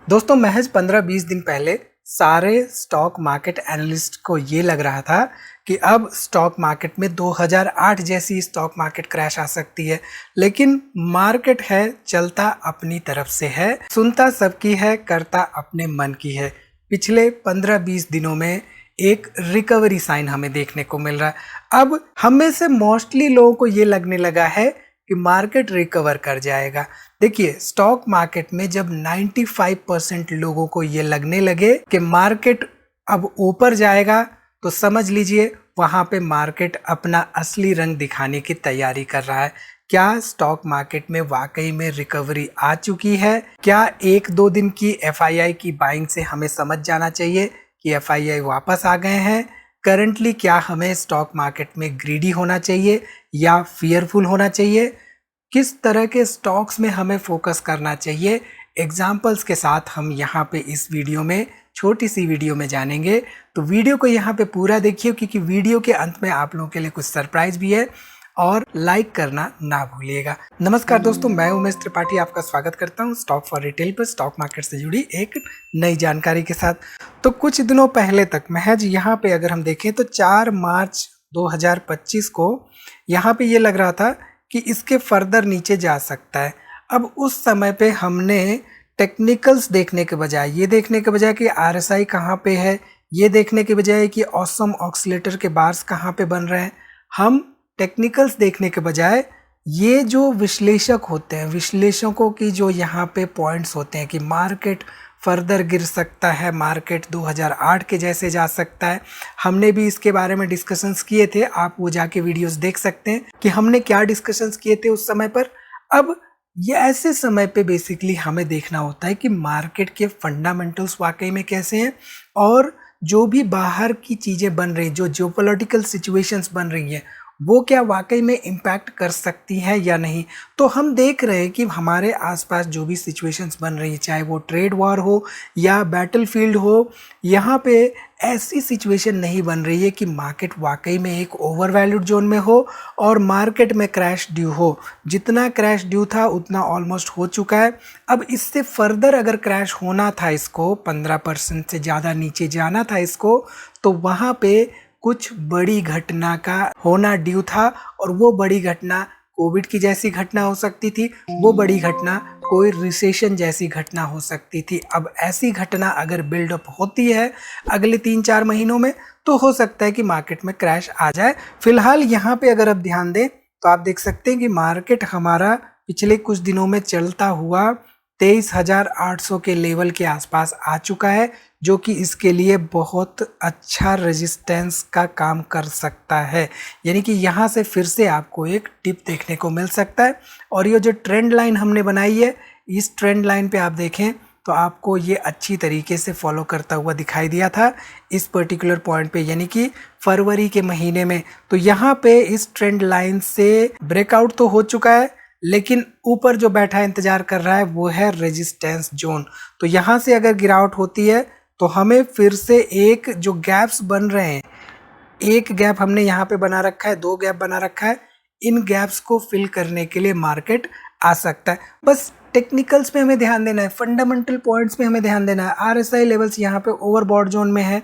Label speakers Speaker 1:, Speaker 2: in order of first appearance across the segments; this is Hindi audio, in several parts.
Speaker 1: दोस्तों महज 15-20 दिन पहले सारे स्टॉक मार्केट एनालिस्ट को ये लग रहा था कि अब स्टॉक मार्केट में 2008 जैसी स्टॉक मार्केट क्रैश आ सकती है। लेकिन मार्केट है चलता अपनी तरफ से है, सुनता सबकी है, करता अपने मन की है। पिछले 15-20 दिनों में एक रिकवरी साइन हमें देखने को मिल रहा है। अब हम में से मोस्टली लोगों को ये लगने लगा है कि मार्केट रिकवर कर जाएगा। देखिए, स्टॉक मार्केट में जब 95% लोगों को ये लगने लगे कि मार्केट अब ऊपर जाएगा, तो समझ लीजिए वहां पे मार्केट अपना असली रंग दिखाने की तैयारी कर रहा है। क्या स्टॉक मार्केट में वाकई में रिकवरी आ चुकी है? क्या 1-2 दिन की एफआईआई की बाइंग से हमें समझ जाना चाहिए कि एफआईआई वापस आ गए हैं? करंटली क्या हमें स्टॉक मार्केट में ग्रीडी होना चाहिए या फियरफुल होना चाहिए? किस तरह के स्टॉक्स में हमें फोकस करना चाहिए? एग्जाम्पल्स के साथ हम यहाँ पे इस वीडियो में, छोटी सी वीडियो में जानेंगे। तो वीडियो को यहाँ पे पूरा देखिए, क्योंकि वीडियो के अंत में आप लोगों के लिए कुछ सरप्राइज भी है, और लाइक करना ना भूलिएगा। नमस्कार दोस्तों, मैं उमेश त्रिपाठी आपका स्वागत करता हूँ स्टॉक फॉर रिटेल पर, स्टॉक मार्केट से जुड़ी एक नई जानकारी के साथ। तो कुछ दिनों पहले तक महज यहाँ पे अगर हम देखें तो 4 मार्च 2025 को यहाँ पे ये लग रहा था कि इसके फर्दर नीचे जा सकता है। अब उस समय पे हमने टेक्निकल्स देखने के बजाय, ये देखने के बजाय कि आरएसआई कहाँ पे है, ये देखने के बजाय कि ऑसम ऑक्सीलेटर के बार्स कहाँ पे बन रहे हैं, हम टेक्निकल्स देखने के बजाय ये जो विश्लेषक होते हैं, विश्लेषकों की जो यहाँ पे पॉइंट्स होते हैं कि मार्केट फर्दर गिर सकता है, मार्केट 2008 के जैसे जा सकता है। हमने भी इसके बारे में डिस्कशंस किए थे, आप वो जाके वीडियोस देख सकते हैं कि हमने क्या डिस्कशंस किए थे उस समय पर। अब ये ऐसे समय पे बेसिकली हमें देखना होता है कि मार्केट के फंडामेंटल्स वाकई में कैसे हैं, और जो भी बाहर की चीज़ें बन रही, जो जियोपॉलिटिकल सिचुएशंस बन रही हैं, वो क्या वाकई में इम्पैक्ट कर सकती हैं या नहीं। तो हम देख रहे हैं कि हमारे आसपास जो भी सिचुएशंस बन रही है, चाहे वो ट्रेड वॉर हो या बैटलफील्ड हो, यहाँ पे ऐसी सिचुएशन नहीं बन रही है कि मार्केट वाकई में एक ओवरवैल्यूड जोन में हो और मार्केट में क्रैश ड्यू हो। जितना क्रैश ड्यू था उतना ऑलमोस्ट हो चुका है। अब इससे फर्दर अगर क्रैश होना था, इसको 15% से ज़्यादा नीचे जाना था इसको, तो वहाँ पे कुछ बड़ी घटना का होना ड्यू था, और वो बड़ी घटना कोविड की जैसी घटना हो सकती थी, वो बड़ी घटना कोई रिसेशन जैसी घटना हो सकती थी। अब ऐसी घटना अगर बिल्डअप होती है अगले 3-4 महीनों में, तो हो सकता है कि मार्केट में क्रैश आ जाए। फिलहाल यहाँ पे अगर आप ध्यान दें तो आप देख सकते हैं कि मार्केट हमारा पिछले कुछ दिनों में चलता हुआ 23,800 के लेवल के आसपास आ चुका है, जो कि इसके लिए बहुत अच्छा रेजिस्टेंस का काम कर सकता है। यानी कि यहाँ से फिर से आपको एक टिप देखने को मिल सकता है। और ये जो ट्रेंड लाइन हमने बनाई है, इस ट्रेंड लाइन पे आप देखें तो आपको ये अच्छी तरीके से फॉलो करता हुआ दिखाई दिया था इस पर्टिकुलर पॉइंट पे, यानी कि फरवरी के महीने में। तो यहाँ पे इस ट्रेंड लाइन से ब्रेकआउट तो हो चुका है, लेकिन ऊपर जो बैठा इंतजार कर रहा है वो है रेजिस्टेंस जोन। तो यहाँ से अगर गिरावट होती है तो हमें फिर से एक जो गैप्स बन रहे हैं, एक गैप हमने यहाँ पे बना रखा है, 2 गैप बना रखा है, इन गैप्स को फिल करने के लिए मार्केट आ सकता है। बस टेक्निकल्स पे हमें ध्यान देना है, फंडामेंटल पॉइंट्स पे हमें ध्यान देना है। आरएसआई लेवल्स यहाँ पे ओवरबॉट जोन में है,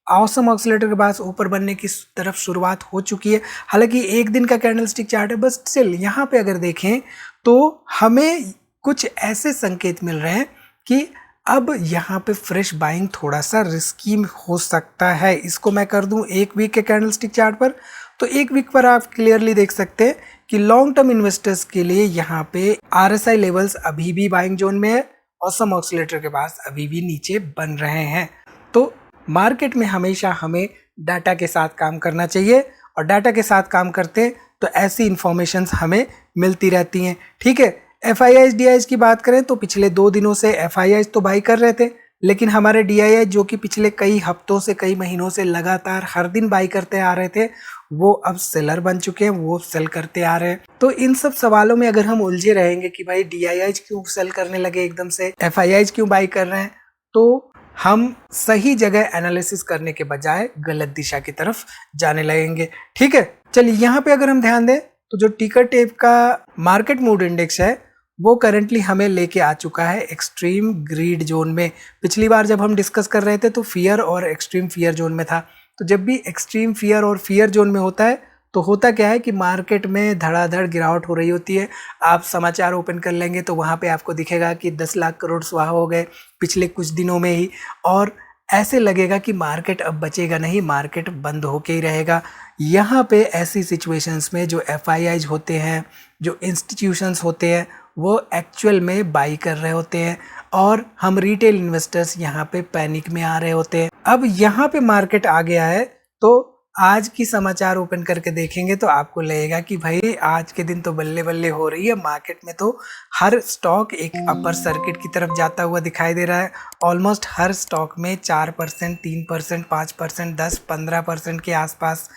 Speaker 1: ऑसम ऑक्सीलेटर के पास ऊपर बनने की तरफ शुरुआत हो चुकी है। हालांकि एक दिन का कैंडलस्टिक चार्ट है, बस स्टिल यहाँ पे अगर देखें तो हमें कुछ ऐसे संकेत मिल रहे हैं कि अब यहाँ पे फ्रेश बाइंग थोड़ा सा रिस्की हो सकता है। इसको मैं कर दूं 1 वीक के कैंडलस्टिक चार्ट पर, तो 1 वीक पर आप क्लियरली देख सकते हैं कि लॉन्ग टर्म इन्वेस्टर्स के लिए यहाँ पे आरएसआई लेवल्स अभी भी बाइंग जोन में है, ऑसम ऑक्सीलेटर के पास अभी भी नीचे बन रहे हैं। तो मार्केट में हमेशा हमें डाटा के साथ काम करना चाहिए, और डाटा के साथ काम करते हैं तो ऐसी इंफॉर्मेशंस हमें मिलती रहती हैं। ठीक है, एफआईआई डीआईज की बात करें तो पिछले 2 दिनों से एफआईआई तो बाई कर रहे थे, लेकिन हमारे डीआईआई जो कि पिछले कई हफ्तों से, कई महीनों से लगातार हर दिन बाई करते आ रहे थे, वो अब सेलर बन चुके हैं, वो सेल करते आ रहे हैं। तो इन सब सवालों में अगर हम उलझे रहेंगे कि भाई डीआईआई क्यों सेल करने लगे एकदम से, एफआईआई क्यों बाई कर रहे हैं, तो हम सही जगह एनालिसिस करने के बजाय गलत दिशा की तरफ जाने लगेंगे। ठीक है, चलिए यहाँ पे अगर हम ध्यान दें तो जो टिकर टेप का मार्केट मूड इंडेक्स है वो करंटली हमें लेके आ चुका है एक्सट्रीम ग्रीड जोन में। पिछली बार जब हम डिस्कस कर रहे थे तो फियर और एक्सट्रीम फियर जोन में था। तो जब भी एक्सट्रीम फियर और फियर जोन में होता है तो होता क्या है कि मार्केट में धड़ाधड़ गिरावट हो रही होती है। आप समाचार ओपन कर लेंगे तो वहाँ पे आपको दिखेगा कि 10 लाख करोड़ स्वाहा हो गए पिछले कुछ दिनों में ही, और ऐसे लगेगा कि मार्केट अब बचेगा नहीं, मार्केट बंद होके ही रहेगा। यहाँ पे ऐसी सिचुएशंस में जो FIIs होते हैं, जो इंस्टीट्यूशंस होते हैं, वो एक्चुअल में बाई कर रहे होते हैं और हम रिटेल इन्वेस्टर्स यहाँ पे पैनिक में आ रहे होते हैं। अब यहाँ पे मार्केट आ गया है तो आज की समाचार ओपन करके देखेंगे तो आपको लगेगा कि भाई आज के दिन तो बल्ले बल्ले हो रही है। मार्केट में तो हर स्टॉक एक अपर सर्किट की तरफ जाता हुआ दिखाई दे रहा है। ऑलमोस्ट हर स्टॉक में 4%, 3%, 5%, 10-15% के आसपास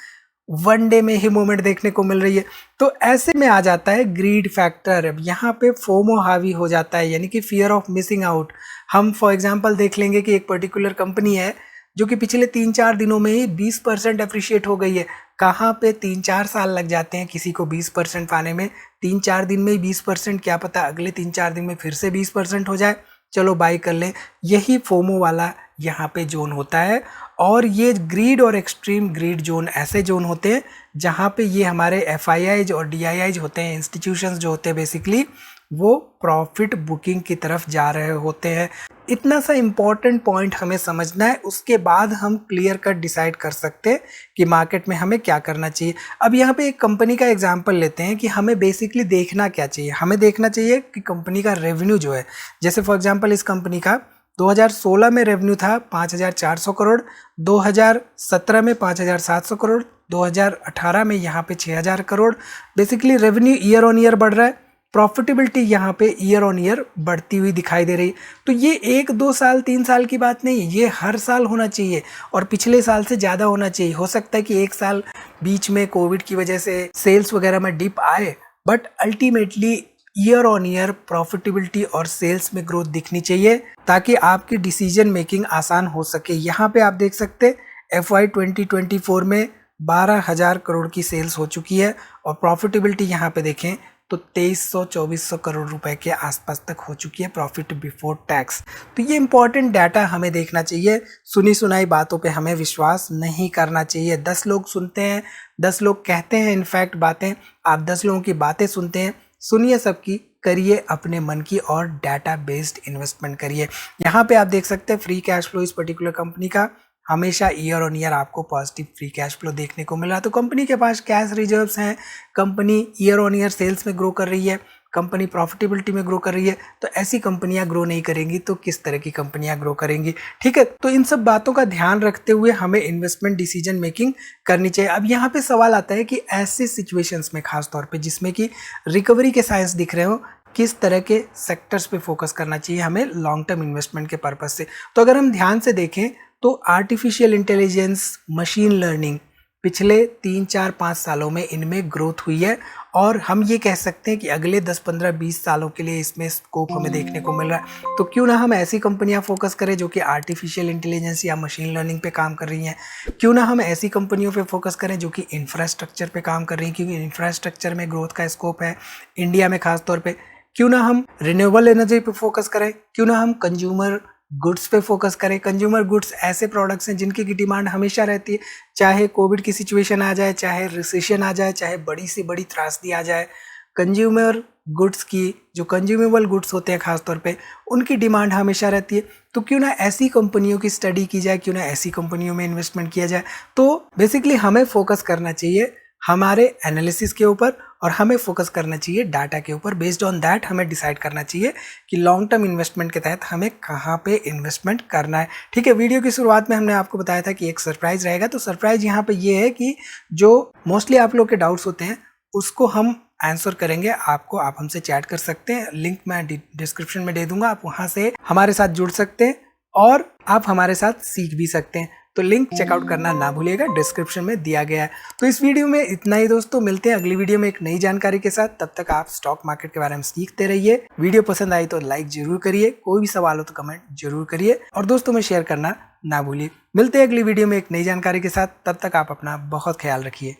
Speaker 1: वन डे में ही मूवमेंट देखने को मिल रही है। तो ऐसे में आ जाता है ग्रीड फैक्टर। अब यहाँ पे फोमो हावी हो जाता है, यानी कि फियर ऑफ मिसिंग आउट। हम फॉर एग्जांपल देख लेंगे कि एक पर्टिकुलर कंपनी है जो कि पिछले 3-4 दिनों में ही 20% अप्रिशिएट हो गई है। कहाँ पे 3-4 साल लग जाते हैं किसी को 20% पाने में, 3-4 दिन में ही 20%, क्या पता अगले 3-4 दिन में फिर से 20% हो जाए, चलो बाई कर लें। यही फोमो वाला यहाँ पे जोन होता है। और ये ग्रीड और एक्सट्रीम ग्रीड जोन ऐसे जोन होते हैं जहाँ पे ये हमारे FIIs और DIIs होते हैं, इंस्टीट्यूशंस जो होते हैं बेसिकली, वो प्रॉफिट बुकिंग की तरफ जा रहे होते हैं। इतना सा इम्पॉर्टेंट पॉइंट हमें समझना है, उसके बाद हम क्लियर कट डिसाइड कर सकते हैं कि मार्केट में हमें क्या करना चाहिए। अब यहाँ पे एक कंपनी का एग्जांपल लेते हैं कि हमें बेसिकली देखना क्या चाहिए। हमें देखना चाहिए कि कंपनी का रेवेन्यू जो है, जैसे फॉर एग्जांपल इस कंपनी का 2016 में रेवेन्यू था 5,400 करोड़, 2017 में 5,700 करोड़, 2018 में यहाँ पे 6,000 crore. Basically revenue year on year बढ़ रहा है, प्रॉफिटेबिलिटी यहाँ पे ईयर ऑन ईयर बढ़ती हुई दिखाई दे रही। तो ये 1-2 साल 3 साल की बात नहीं, ये हर साल होना चाहिए और पिछले साल से ज़्यादा होना चाहिए। हो सकता है कि एक साल बीच में कोविड की वजह से सेल्स वगैरह में डिप आए, but ultimately year on year profitability और सेल्स में ग्रोथ दिखनी चाहिए ताकि आपकी डिसीजन मेकिंग आसान हो सके। यहाँ पे आप देख सकते FY 2024 में 12,000 करोड़ की सेल्स हो चुकी है और प्रॉफिटेबिलिटी यहाँ पे देखें तो 2,300-2,400 करोड़ रुपए के आसपास तक हो चुकी है प्रॉफिट बिफोर टैक्स। तो ये इंपॉर्टेंट डाटा हमें देखना चाहिए। सुनी सुनाई बातों पे हमें विश्वास नहीं करना चाहिए। 10 लोग सुनते हैं, 10 लोग कहते हैं इनफैक्ट बातें, आप 10 लोगों की बातें सुनते हैं, सुनिए सबकी, करिए अपने मन की और डाटा बेस्ड इन्वेस्टमेंट करिए। यहाँ पे आप देख सकते हैं फ्री कैश फ्लो इस पर्टिकुलर कंपनी का हमेशा ईयर ऑन ईयर आपको पॉजिटिव फ्री कैश फ्लो देखने को मिला। तो कंपनी के पास कैश रिजर्व्स हैं, company year on year sales में ग्रो कर रही है, कंपनी प्रॉफिटेबिलिटी में ग्रो कर रही है। तो ऐसी कंपनियां ग्रो नहीं करेंगी तो किस तरह की कंपनियां ग्रो करेंगी? ठीक है, तो इन सब बातों का ध्यान रखते हुए हमें इन्वेस्टमेंट डिसीजन मेकिंग करनी चाहिए। अब यहाँ पे सवाल आता है कि ऐसे सिचुएशंस में खास तौर पे जिसमें कि रिकवरी के साइंस दिख रहे हो, किस तरह के सेक्टर्स पे फोकस करना चाहिए हमें लॉन्ग टर्म इन्वेस्टमेंट के पर्पज से। तो अगर हम ध्यान से देखें तो आर्टिफिशियल इंटेलिजेंस, मशीन लर्निंग पिछले 3-4-5 सालों में इनमें ग्रोथ हुई है और हम ये कह सकते हैं कि अगले 10-15-20 सालों के लिए इसमें स्कोप हमें देखने को मिल रहा है। तो क्यों ना हम ऐसी कंपनियां फोकस करें जो कि आर्टिफिशियल इंटेलिजेंस या मशीन लर्निंग पे काम कर रही हैं। क्यों ना हम ऐसी कंपनियों पे फोकस करें जो कि इंफ्रास्ट्रक्चर पे काम कर रही हैं, क्योंकि इंफ्रास्ट्रक्चर में ग्रोथ का स्कोप है इंडिया में खास तौर पर। क्यों ना हम रिन्यूएबल एनर्जी पे फोकस करें, क्यों ना हम कंज्यूमर गुड्स पे फोकस करें। कंज्यूमर गुड्स ऐसे प्रोडक्ट्स हैं जिनकी की डिमांड हमेशा रहती है, चाहे कोविड की सिचुएशन आ जाए, चाहे रिसेशन आ जाए, चाहे बड़ी से बड़ी त्रासदी आ जाए। कंज्यूमर गुड्स की जो कंज्यूमेबल गुड्स होते हैं खास तौर पे, उनकी डिमांड हमेशा रहती है। तो क्यों ना ऐसी कंपनियों की स्टडी की जाए, क्यों ना ऐसी कंपनियों में इन्वेस्टमेंट किया जाए। तो बेसिकली हमें फोकस करना चाहिए हमारे एनालिसिस के ऊपर और हमें फोकस करना चाहिए डाटा के ऊपर। बेस्ड ऑन दैट हमें डिसाइड करना चाहिए कि लॉन्ग टर्म इन्वेस्टमेंट के तहत हमें कहाँ पे इन्वेस्टमेंट करना है। ठीक है, वीडियो की शुरुआत में हमने आपको बताया था कि एक सरप्राइज रहेगा। तो सरप्राइज यहाँ पे ये है कि जो मोस्टली आप लोग के डाउट्स होते हैं उसको हम आंसर करेंगे आपको। आप हमसे चैट कर सकते हैं, लिंक मैं डिस्क्रिप्शन में दे दूंगा, आप वहां से हमारे साथ जुड़ सकते हैं और आप हमारे साथ सीख भी सकते हैं। तो लिंक चेकआउट करना ना भूलिएगा, डिस्क्रिप्शन में दिया गया है। तो इस वीडियो में इतना ही दोस्तों, मिलते हैं अगली वीडियो में एक नई जानकारी के साथ। तब तक आप स्टॉक मार्केट के बारे में सीखते रहिए। वीडियो पसंद आई तो लाइक जरूर करिए, कोई भी सवाल हो तो कमेंट जरूर करिए और दोस्तों में शेयर करना ना भूलिए। मिलते हैं अगली वीडियो में एक नई जानकारी के साथ, तब तक आप अपना बहुत ख्याल रखिए।